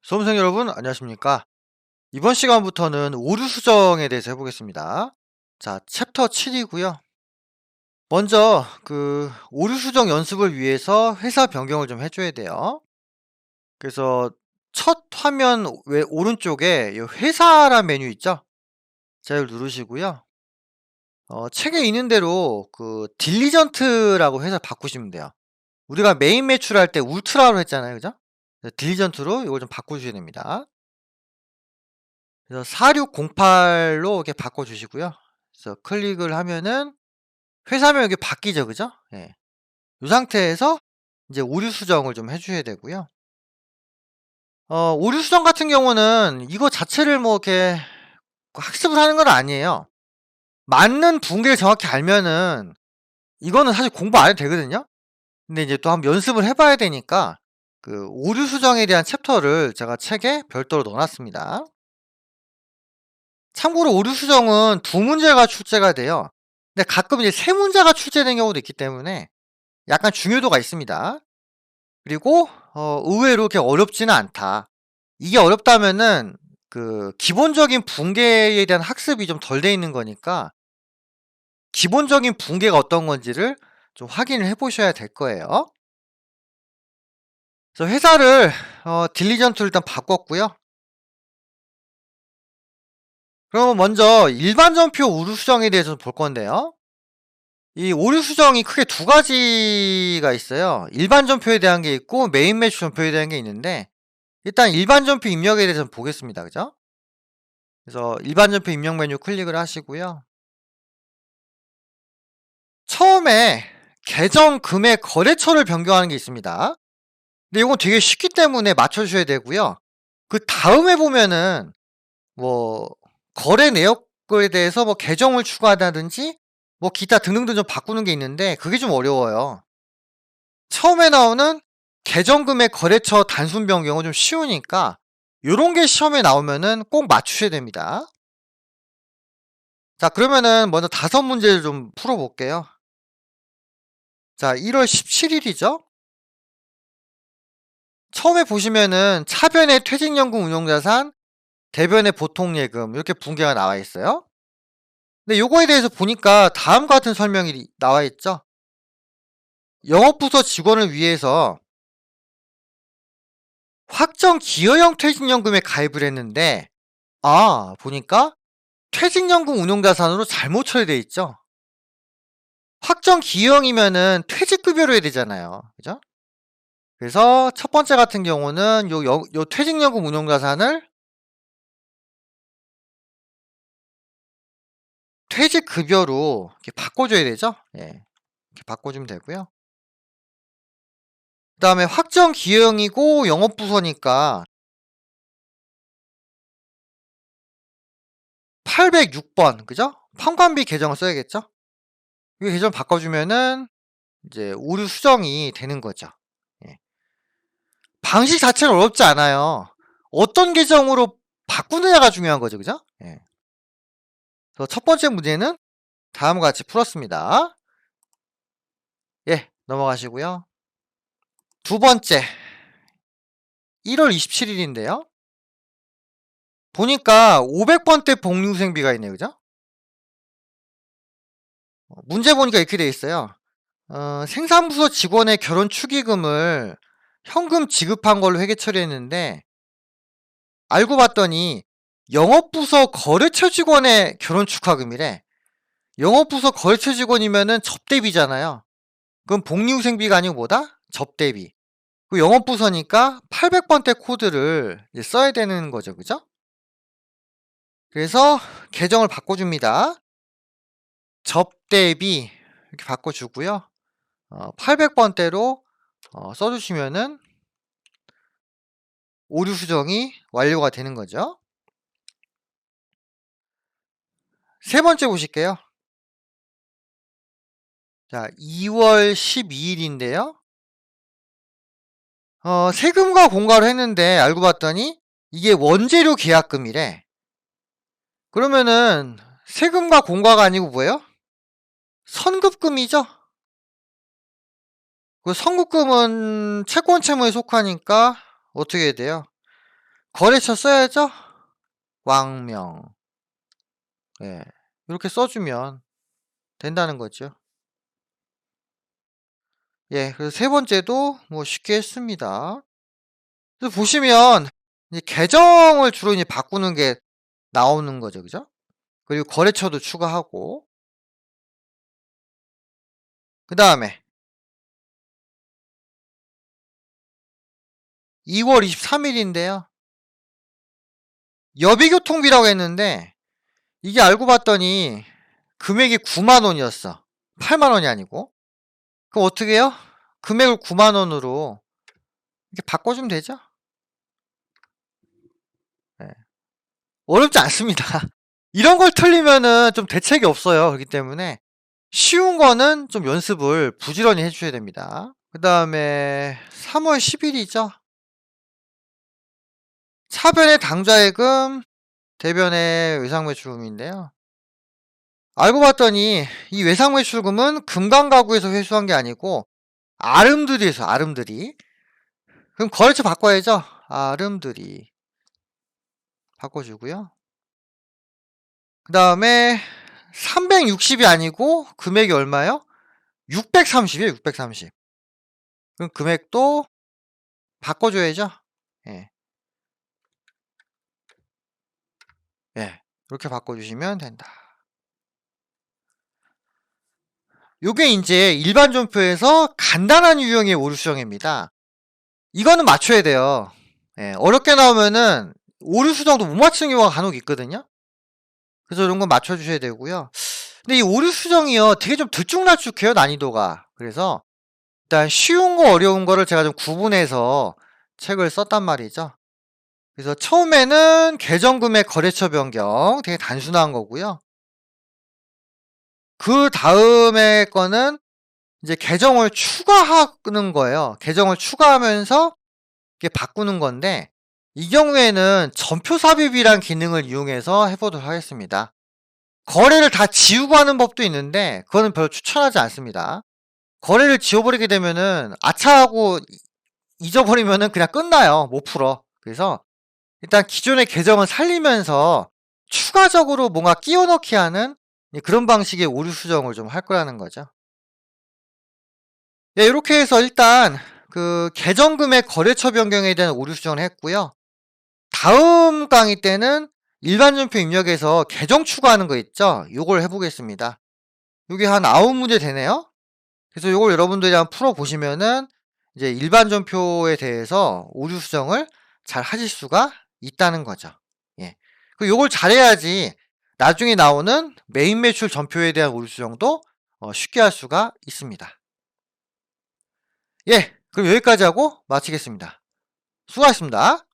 수험생 여러분, 안녕하십니까? 이번 시간부터는 오류 수정에 대해서 해보겠습니다. 자, 챕터 7이고요. 먼저 오류 수정 연습을 위해서 회사 변경을 좀 해줘야 돼요. 그래서 첫 화면 오른쪽에 이 회사란 메뉴 있죠? 자, 이걸 누르시고요. 책에 있는 대로 딜리전트라고 회사 바꾸시면 돼요. 우리가 메인 매출할 때 울트라로 했잖아요, 그죠? 딜리전트로 이걸 좀 바꿔주셔야 됩니다. 그래서 4608로 이렇게 바꿔주시고요. 그래서 클릭을 하면은 회사명 여기 바뀌죠, 그죠? 예. 이 상태에서 이제 오류 수정을 좀 해주셔야 되고요. 오류 수정 같은 경우는 이거 자체를 뭐 이렇게 학습을 하는 건 아니에요. 맞는 붕괴를 정확히 알면은 이거는 사실 공부 안 해도 되거든요. 근데 이제 또 한번 연습을 해봐야 되니까 오류 수정에 대한 챕터를 제가 책에 별도로 넣어놨습니다. 참고로 오류 수정은 두 문제가 출제가 돼요. 근데 가끔 이제 세 문제가 출제된 경우도 있기 때문에 약간 중요도가 있습니다. 그리고 의외로 그렇게 어렵지는 않다. 이게 어렵다면은 기본적인 붕괴에 대한 학습이 좀 덜 돼 있는 거니까 기본적인 붕괴가 어떤 건지를 좀 확인을 해 보셔야 될 거예요. 그래서 회사를 딜리전트로 일단 바꿨고요. 그러면 먼저 일반 전표 오류 수정에 대해서 볼 건데요. 이 오류 수정이 크게 두 가지가 있어요. 일반 전표에 대한 게 있고 메인 매출 전표에 대한 게 있는데 일단 일반 전표 입력에 대해서 보겠습니다. 그죠? 그래서 일반 전표 입력 메뉴 클릭을 하시고요. 처음에 계정 금액 거래처를 변경하는 게 있습니다. 근데 이건 되게 쉽기 때문에 맞춰주셔야 되고요. 그 다음에 보면은 뭐 거래 내역에 대해서 뭐 계정을 추가한다든지 뭐 기타 등등등 좀 바꾸는 게 있는데 그게 좀 어려워요. 처음에 나오는 계정금액 거래처 단순 변경은 좀 쉬우니까 요런 게 시험에 나오면은 꼭 맞추셔야 됩니다. 자, 그러면은 먼저 5문제를 좀 풀어볼게요. 자, 1월 17일이죠? 처음에 보시면은 차변의 퇴직연금 운용자산, 대변의 보통예금 이렇게 붕괴가 나와 있어요. 근데 요거에 대해서 보니까 다음과 같은 설명이 나와 있죠? 영업부서 직원을 위해서 확정 기여형 퇴직연금에 가입을 했는데 보니까 퇴직연금 운용자산으로 잘못 처리되어 있죠? 확정 기여형이면은 퇴직급여로 해야 되잖아요. 그죠? 그래서 첫 번째 같은 경우는 요 퇴직연금 운용자산을 퇴직급여로 이렇게 바꿔줘야 되죠? 예. 이렇게 바꿔주면 되고요. 그 다음에 확정 기여형이고 영업부서니까 806번, 그죠? 판관비 계정을 써야겠죠? 이 계정 바꿔주면은 이제 오류 수정이 되는 거죠. 예. 방식 자체는 어렵지 않아요. 어떤 계정으로 바꾸느냐가 중요한 거죠, 그죠? 예. 그래서 첫 번째 문제는 다음과 같이 풀었습니다. 예, 넘어가시고요. 두 번째, 1월 27일인데요. 보니까 500번대 복리후생비가 있네요, 그죠? 문제 보니까 이렇게 돼 있어요. 생산부서 직원의 결혼 축의금을 현금 지급한 걸로 회계 처리했는데 알고 봤더니 영업부서 거래처 직원의 결혼 축하금이래. 영업부서 거래처 직원이면은 접대비잖아요. 그럼 복리후생비가 아니고 뭐다? 접대비. 그 영업부서니까 800번대 코드를 써야 되는 거죠, 그죠? 그래서 계정을 바꿔줍니다. 접대비 이렇게 바꿔주고요. 800번대로 써주시면은 오류 수정이 완료가 되는 거죠. 세 번째 보실게요. 자, 2월 12일인데요. 세금과 공과를 했는데 알고 봤더니 이게 원재료 계약금이래. 그러면은 세금과 공과가 아니고 뭐예요? 선급금이죠? 그 선급금은 채권 채무에 속하니까 어떻게 해야 돼요? 거래처 써야죠. 왕명. 예. 이렇게 써주면 된다는 거죠. 예. 그래서 세 번째도 뭐 쉽게 했습니다. 그래서 보시면 이 계정을 주로 이제 바꾸는 게 나오는 거죠. 그죠? 그리고 거래처도 추가하고 그다음에 2월 23일인데요. 여비교통비라고 했는데 이게 알고 봤더니 금액이 9만 원이었어. 8만 원이 아니고. 그럼 어떻게 해요? 금액을 9만 원으로 이렇게 바꿔주면 되죠? 네. 어렵지 않습니다. 이런 걸 틀리면은 좀 대책이 없어요. 그렇기 때문에 쉬운 거는 좀 연습을 부지런히 해주셔야 됩니다. 그 다음에 3월 10일이죠. 차변의 당좌예금, 대변의 외상매출금인데요. 알고 봤더니 이 외상매출금은 금강가구에서 회수한 게 아니고 아름드리에서 아름드리. 그럼 거래처 바꿔야죠. 아름드리 바꿔주고요. 그 다음에 360이 아니고 금액이 얼마요? 630이에요. 630. 그럼 금액도 바꿔줘야죠. 예. 예. 이렇게 바꿔주시면 된다. 요게 이제 일반 존표에서 간단한 유형의 오류 수정입니다. 이거는 맞춰야 돼요. 예. 어렵게 나오면은 오류 수정도 못 맞추는 경우가 간혹 있거든요. 그래서 이런 건 맞춰주셔야 되고요. 근데 이 오류 수정이요 되게 좀 들쭉날쭉해요, 난이도가. 그래서 일단 쉬운 거 어려운 거를 제가 좀 구분해서 책을 썼단 말이죠. 그래서 처음에는 계정금액 거래처 변경 되게 단순한 거고요. 그 다음에 거는 이제 계정을 추가하는 거예요. 계정을 추가하면서 이렇게 바꾸는 건데 이 경우에는 전표 삽입이란 기능을 이용해서 해보도록 하겠습니다. 거래를 다 지우고 하는 법도 있는데 그거는 별로 추천하지 않습니다. 거래를 지워버리게 되면은 아차하고 잊어버리면은 그냥 끝나요. 못 풀어. 그래서 일단 기존의 계정을 살리면서 추가적으로 뭔가 끼워 넣기 하는 그런 방식의 오류 수정을 좀 할 거라는 거죠. 네, 이렇게 해서 일단 그 계정금액 거래처 변경에 대한 오류 수정을 했고요. 다음 강의 때는 일반 존표 입력에서 계정 추가하는 거 있죠? 요걸 해보겠습니다. 요게 한 9문제 되네요? 그래서 요걸 여러분들이 한번 풀어보시면은 이제 일반 존표에 대해서 오류 수정을 잘 하실 수가 있다는 거죠. 예. 그 요걸 잘해야지 나중에 나오는 메인 매출 전표에 대한 오류 수정도 쉽게 할 수가 있습니다. 예. 그럼 여기까지 하고 마치겠습니다. 수고하셨습니다.